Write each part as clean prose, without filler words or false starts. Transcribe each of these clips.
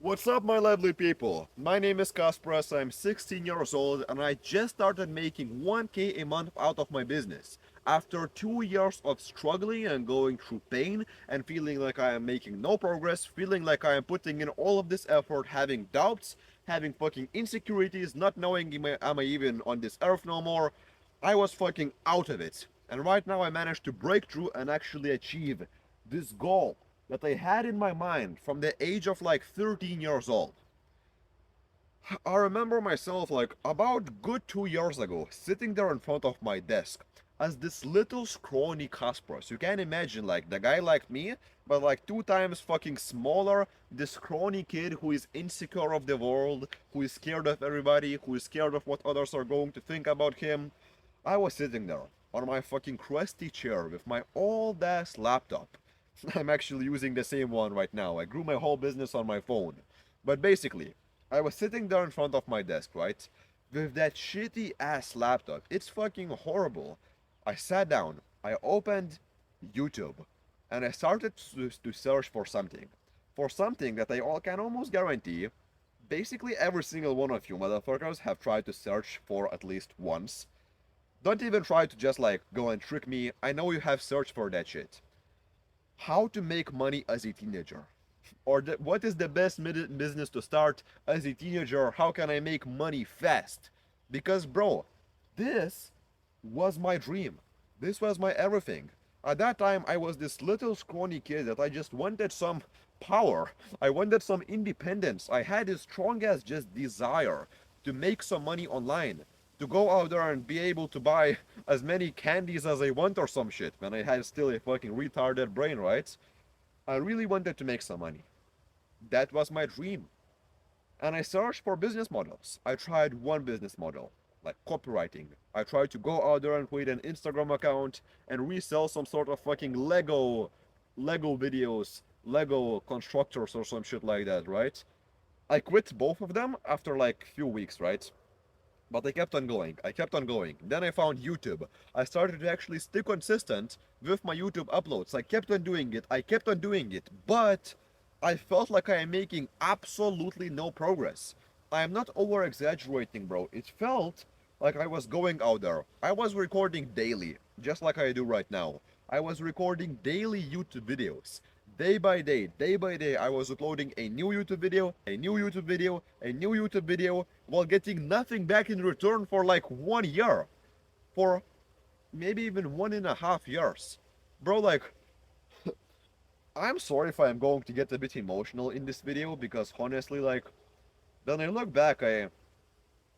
What's up, my lovely people? My name is Kaspras, I'm 16 years old, and I just started making 1K a month out of my business. After 2 years of struggling and going through pain and feeling like I am making no progress, feeling like I am putting in all of this effort, having doubts, having fucking insecurities, not knowing am I even on this earth no more, I was fucking out of it. And right now I managed to break through and actually achieve this goal that I had in my mind from the age of like 13 years old. I remember myself like about good 2 years ago sitting there in front of my desk as this little scrawny Kasparos. You can imagine like the guy like me, but like 2 times fucking smaller, this scrawny kid who is insecure of the world, who is scared of everybody, who is scared of what others are going to think about him. I was sitting there on my fucking crusty chair with my old ass laptop. I'm actually using the same one right now. I grew my whole business on my phone. But basically, I was sitting there in front of my desk, right? With that shitty ass laptop. It's fucking horrible. I sat down, I opened YouTube, and I started to search for something. For something that I can almost guarantee basically every single one of you motherfuckers have tried to search for at least once. Don't even try to just like go and trick me. I know you have searched for that shit. How to make money as a teenager. Or what is the best business to start as a teenager? How can I make money fast? Because, bro, this was my dream. This was my everything. At that time, I was this little scrawny kid that I just wanted some power. I wanted some independence. I had this strong as just desire to make some money online, to go out there and be able to buy as many candies as I want or some shit. Man, I had still a fucking retarded brain, right? I really wanted to make some money. That was my dream. And I searched for business models. I tried one business model, like copywriting. I tried to go out there and create an Instagram account and resell some sort of fucking Lego videos, Lego constructors or some shit like that, right? I quit both of them after like few weeks, right? But I kept on going. I kept on going. Then I found YouTube. I started to actually stay consistent with my YouTube uploads. I kept on doing it. I kept on doing it. But I felt like I am making absolutely no progress. I am not over exaggerating, bro. It felt like I was going out there. I was recording daily, just like I do right now. I was recording daily YouTube videos. Day by day, I was uploading a new YouTube video, a new YouTube video, a new YouTube video, while getting nothing back in return for like 1 year. For maybe even 1.5 years. Bro, like, I'm sorry if I'm going to get a bit emotional in this video, because honestly, like, when I look back,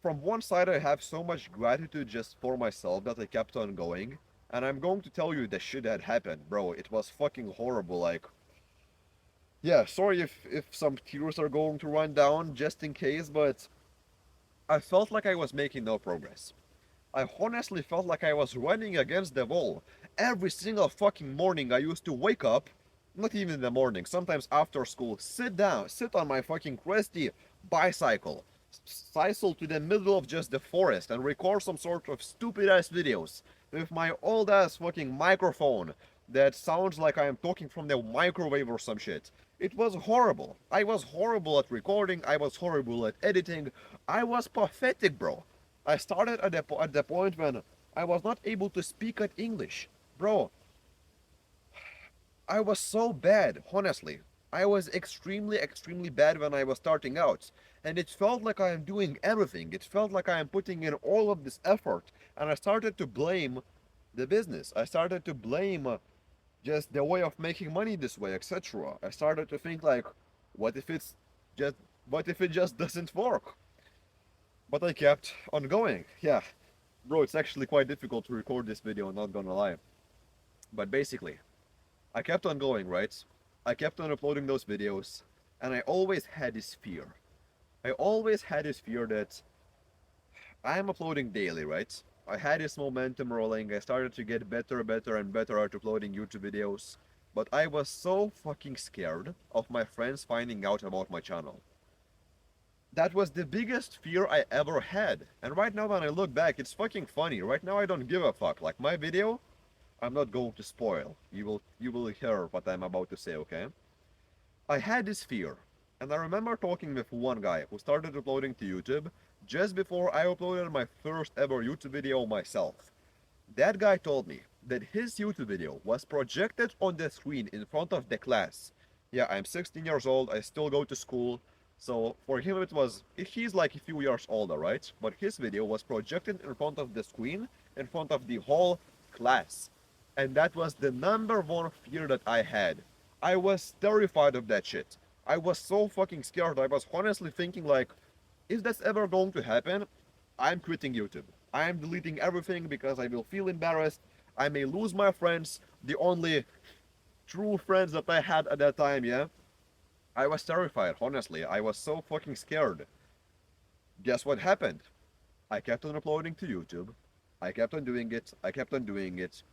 from one side, I have so much gratitude just for myself that I kept on going. And I'm going to tell you the shit that happened, bro. It was fucking horrible, like, yeah, sorry if some tears are going to run down just in case, but I felt like I was making no progress. I honestly felt like I was running against the wall. Every single fucking morning I used to wake up, not even in the morning, sometimes after school, sit down, sit on my fucking crusty bicycle, cycle to the middle of just the forest and record some sort of stupid ass videos with my old ass fucking microphone that sounds like I am talking from the microwave or some shit. It was horrible. I was horrible at recording, I was horrible at editing, I was pathetic, bro. I started at the point when I was not able to speak at English. Bro, I was so bad, honestly. I was extremely bad when I was starting out. And it felt like I am doing everything. It felt like I am putting in all of this effort. And I started to blame the business. I started to blame just the way of making money this way, etc. I started to think like, what if it's just, what if it just doesn't work? But I kept on going. Yeah, bro, it's actually quite difficult to record this video, not gonna lie. But basically, I kept on going, right? I kept on uploading those videos, and I always had this fear. I always had this fear that I'm uploading daily, right? I had this momentum rolling, I started to get better and better at uploading YouTube videos, but I was so fucking scared of my friends finding out about my channel. That was the biggest fear I ever had. And right now when I look back, it's fucking funny. Right now I don't give a fuck. Like my video, I'm not going to spoil. You will hear what I'm about to say, okay? I had this fear. And I remember talking with one guy who started uploading to YouTube just before I uploaded my first ever YouTube video myself. That guy told me that his YouTube video was projected on the screen in front of the class. Yeah, I'm 16 years old, I still go to school, so for him it was, he's like a few years older, right? But his video was projected in front of the screen, in front of the whole class. And that was the number one fear that I had. I was terrified of that shit. I was so fucking scared. I was honestly thinking like, if that's ever going to happen, I'm quitting YouTube. I'm deleting everything because I will feel embarrassed. I may lose my friends, the only true friends that I had at that time, yeah? I was terrified, honestly. I was so fucking scared. Guess what happened? I kept on uploading to YouTube. I kept on doing it. I kept on doing it.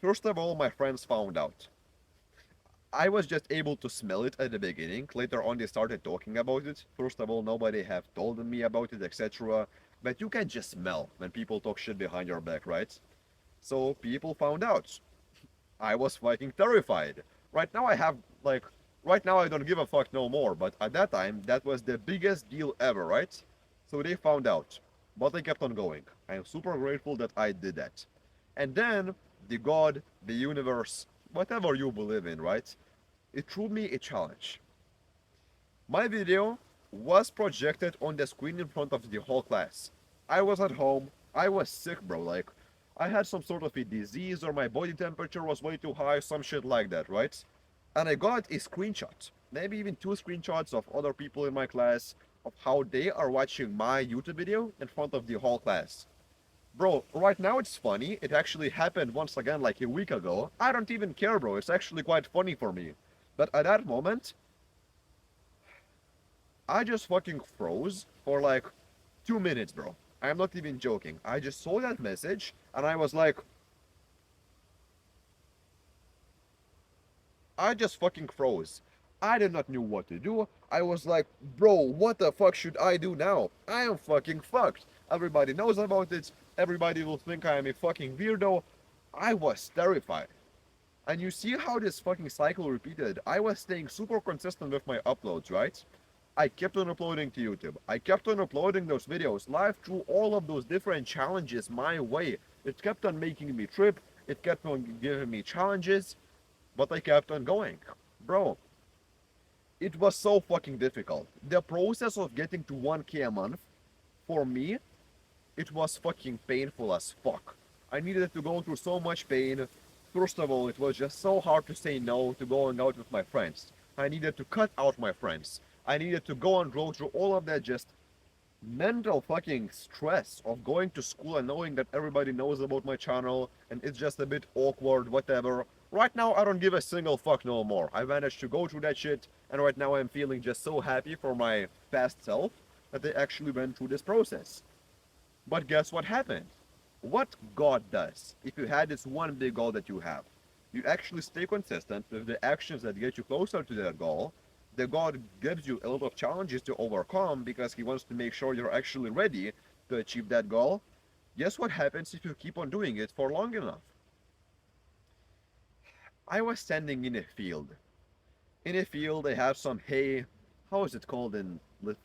First of all, my friends found out. I was just able to smell it at the beginning. Later on, they started talking about it. First of all, nobody have told me about it, etc. But you can just smell when people talk shit behind your back, right? So people found out. I was fucking terrified. Right now, right now I don't give a fuck no more. But at that time, that was the biggest deal ever, right? So they found out. But I kept on going. I am super grateful that I did that. And then the God, the universe, whatever you believe in, right? It threw me a challenge. My video was projected on the screen in front of the whole class. I was at home. I was sick, bro. Like, I had some sort of a disease or my body temperature was way too high, some shit like that, right? And I got a screenshot, maybe even two screenshots of other people in my class of how they are watching my YouTube video in front of the whole class. Bro, right now it's funny. It actually happened once again like a week ago. I don't even care, bro. It's actually quite funny for me. But at that moment, I just fucking froze for like 2 minutes, bro. I'm not even joking. I just saw that message and I was like, I just fucking froze. I did not know what to do. I was like, bro, what the fuck should I do now? I am fucking fucked. Everybody knows about it. Everybody will think I am a fucking weirdo. I was terrified. And you see how this fucking cycle repeated. I was staying super consistent with my uploads, right? I kept on uploading to YouTube. I kept on uploading those videos live through all of those different challenges my way. It kept on making me trip. It kept on giving me challenges. But I kept on going. Bro, it was so fucking difficult. The process of getting to 1K a month, for me, it was fucking painful as fuck. I needed to go through so much pain. First of all, it was just so hard to say no to going out with my friends. I needed to cut out my friends. I needed to go and go through all of that just mental fucking stress of going to school and knowing that everybody knows about my channel and it's just a bit awkward, whatever. Right now, I don't give a single fuck no more. I managed to go through that shit, and right now I'm feeling just so happy for my past self that they actually went through this process. But guess what happened? What God does, if you had this one big goal that you have, you actually stay consistent with the actions that get you closer to that goal. The God gives you a lot of challenges to overcome because He wants to make sure you're actually ready to achieve that goal. Guess what happens if you keep on doing it for long enough? I was standing in a field. In a field, I have some hay. How is it called in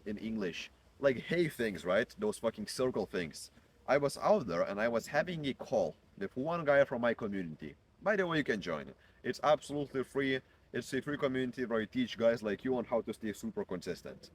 English? Like hay things, right? Those fucking circle things. I was out there and I was having a call with one guy from my community. By the way, you can join. It's absolutely free. It's a free community where I teach guys like you on how to stay super consistent.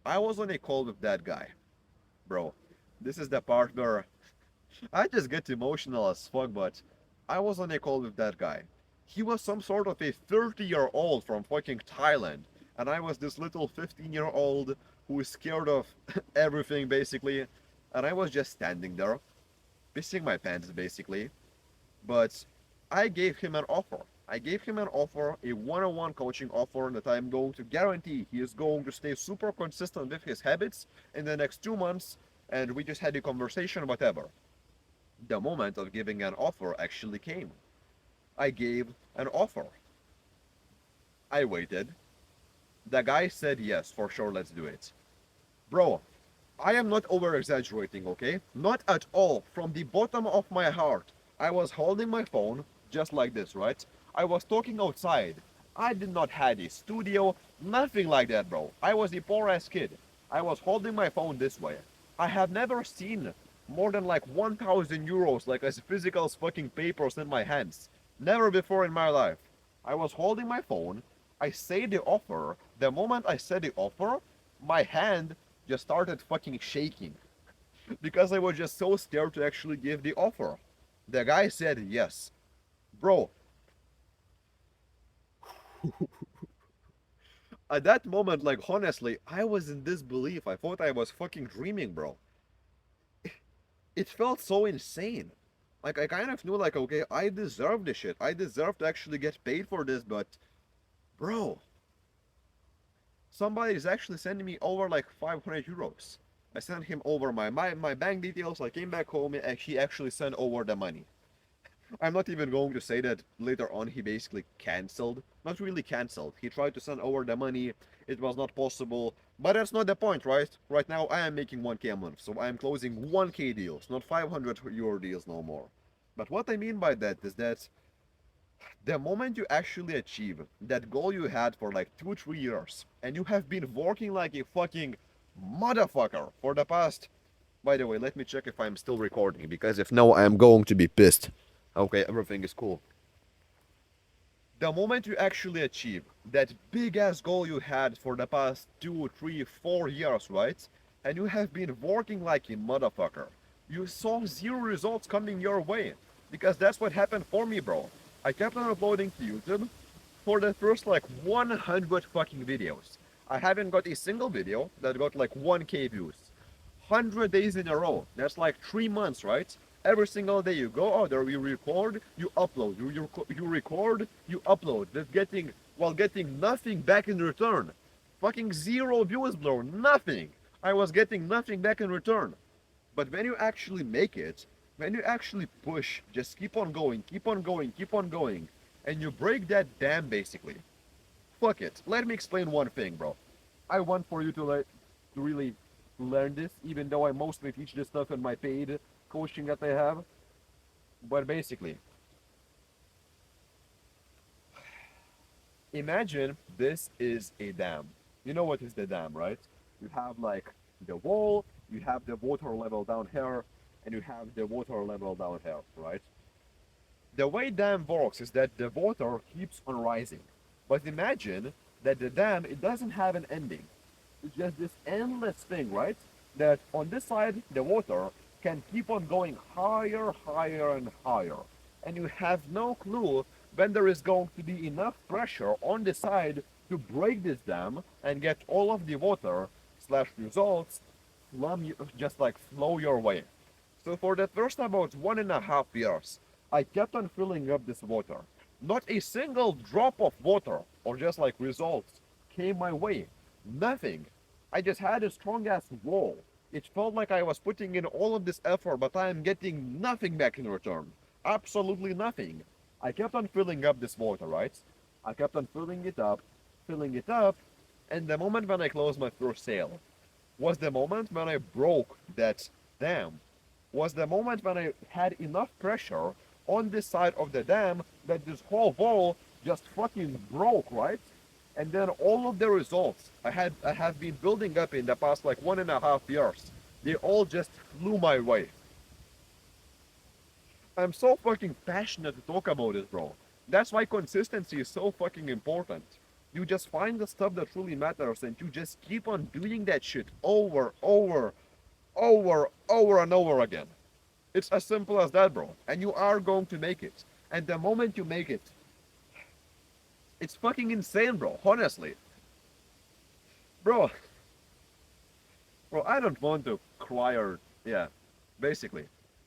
I was on a call with that guy. Bro, this is the part where I just get emotional as fuck, but I was on a call with that guy. He was some sort of a 30-year-old from fucking Thailand, and I was this little 15-year-old who is scared of everything basically, and I was just standing there, pissing my pants basically, but I gave him an offer. I gave him an offer, a one-on-one coaching offer that I'm going to guarantee he is going to stay super consistent with his habits in the next 2 months, and we just had a conversation, whatever. The moment of giving an offer actually came. I gave an offer. I waited. The guy said yes, for sure, let's do it. Bro, I am not over exaggerating, okay? Not at all. From the bottom of my heart, I was holding my phone just like this, right? I was talking outside. I did not have a studio, nothing like that, bro. I was a poor ass kid. I was holding my phone this way. I have never seen more than like 1,000 euros like as physical fucking papers in my hands. Never before in my life. I was holding my phone. I say the offer. The moment I said the offer, my hand just started fucking shaking because I was just so scared to actually give the offer. The guy said yes. Bro, at that moment, like honestly, I was in disbelief. I thought I was fucking dreaming, bro. It felt so insane. Like I kind of knew like okay, I deserve this shit. I deserve to actually get paid for this, but bro, somebody is actually sending me over like 500 euros. I sent him over my bank details. I came back home and he actually sent over the money. I'm not even going to say that later on he basically cancelled. Not really cancelled. He tried to send over the money. It was not possible. But that's not the point, right? Right now I am making 1k a month. So I am closing 1k deals, not 500 euro deals no more. But what I mean by that is that the moment you actually achieve that goal you had for like 2-3 years and you have been working like a fucking motherfucker for the past, by the way, let me check if I'm still recording, because if no, I am going to be pissed. Okay, everything is cool. The moment you actually achieve that big ass goal you had for the past 2, 3, 4 years, right? And you have been working like a motherfucker. You saw zero results coming your way. Because that's what happened for me, bro. I kept on uploading to YouTube for the first like 100 fucking videos. I haven't got a single video that got like 1k views. 100 days in a row. That's like 3 months, right? Every single day you go out there, you record, you upload, you record, you upload. That's getting while getting nothing back in return. Fucking zero views, bro. Nothing. I was getting nothing back in return. But when you actually make it, when you actually push, just keep on going, keep on going, keep on going, and you break that dam basically. Fuck it. Let me explain one thing, bro. I want for you to really learn this, even though I mostly teach this stuff in my paid coaching that I have. But basically, imagine this is a dam. You know what is the dam, right? You have like the wall, you have the water level down here, and you have the water level down here, right? The way dam works is that the water keeps on rising. But imagine that the dam, it doesn't have an ending. It's just this endless thing, right? That on this side, the water can keep on going higher, higher, and higher. And you have no clue when there is going to be enough pressure on the side to break this dam and get all of the water slash results just like flow your way. So for the first about 1.5 years, I kept on filling up this water. Not a single drop of water or just like results came my way. Nothing. I just had a strong ass wall. It felt like I was putting in all of this effort, but I am getting nothing back in return. Absolutely nothing. I kept on filling up this water, right? I kept on filling it up, and the moment when I closed my first sale was the moment when I broke that dam. Was the moment when I had enough pressure on this side of the dam that this whole wall just fucking broke, right? And then all of the results I have been building up in the past like 1.5 years, they all just flew my way. I'm so fucking passionate to talk about it, bro. That's why consistency is so fucking important. You just find the stuff that really matters and you just keep on doing that shit over and over again. It's as simple as that, bro. And you are going to make it. And the moment you make it, it's fucking insane, bro. Honestly. Bro, I don't want to cry or, yeah, basically.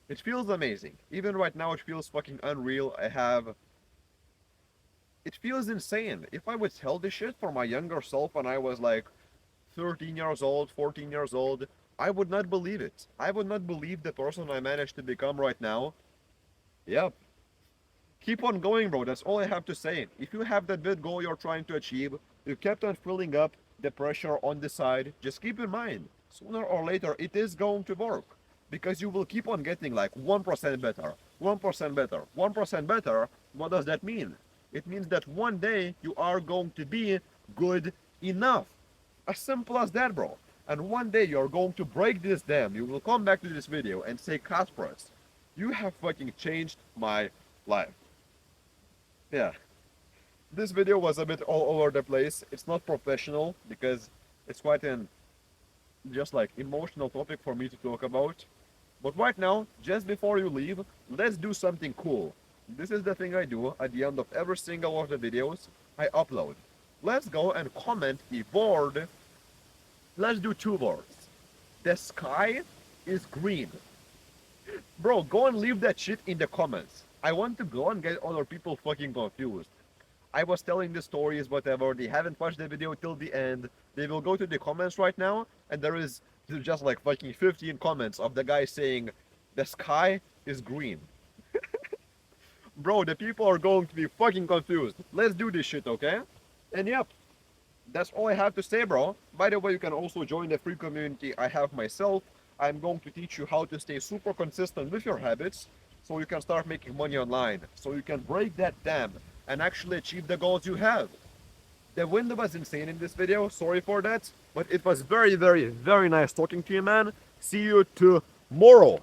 It feels amazing. Even right now, it feels fucking unreal. It feels insane. If I would tell this shit for my younger self when I was like 13 years old, 14 years old, I would not believe it. I would not believe the person I managed to become right now. Yep. Keep on going, bro. That's all I have to say. If you have that big goal you're trying to achieve, you kept on filling up the pressure on the side, just keep in mind, sooner or later, it is going to work. Because you will keep on getting like 1% better, 1% better, 1% better. What does that mean? It means that one day you are going to be good enough. As simple as that, bro. And one day you're going to break this dam. You will come back to this video and say, Kasparas, you have fucking changed my life. Yeah. This video was a bit all over the place. It's not professional because it's quite an just like emotional topic for me to talk about. But right now, just before you leave, let's do something cool. This is the thing I do at the end of every single of the videos I upload. Let's go and comment a word. Let's do 2 words. The sky is green. Bro, go and leave that shit in the comments. I want to go and get other people fucking confused. I was telling the stories, whatever, they haven't watched the video till the end. They will go to the comments right now, and there's just like fucking 15 comments of the guy saying, the sky is green. Bro, the people are going to be fucking confused. Let's do this shit, okay? And yep, that's all I have to say, bro. By the way, you can also join the free community I have myself. I'm going to teach you how to stay super consistent with your habits so you can start making money online, so you can break that dam and actually achieve the goals you have. The wind was insane in this video, sorry for that, but it was very, very, very nice talking to you, man. See you tomorrow.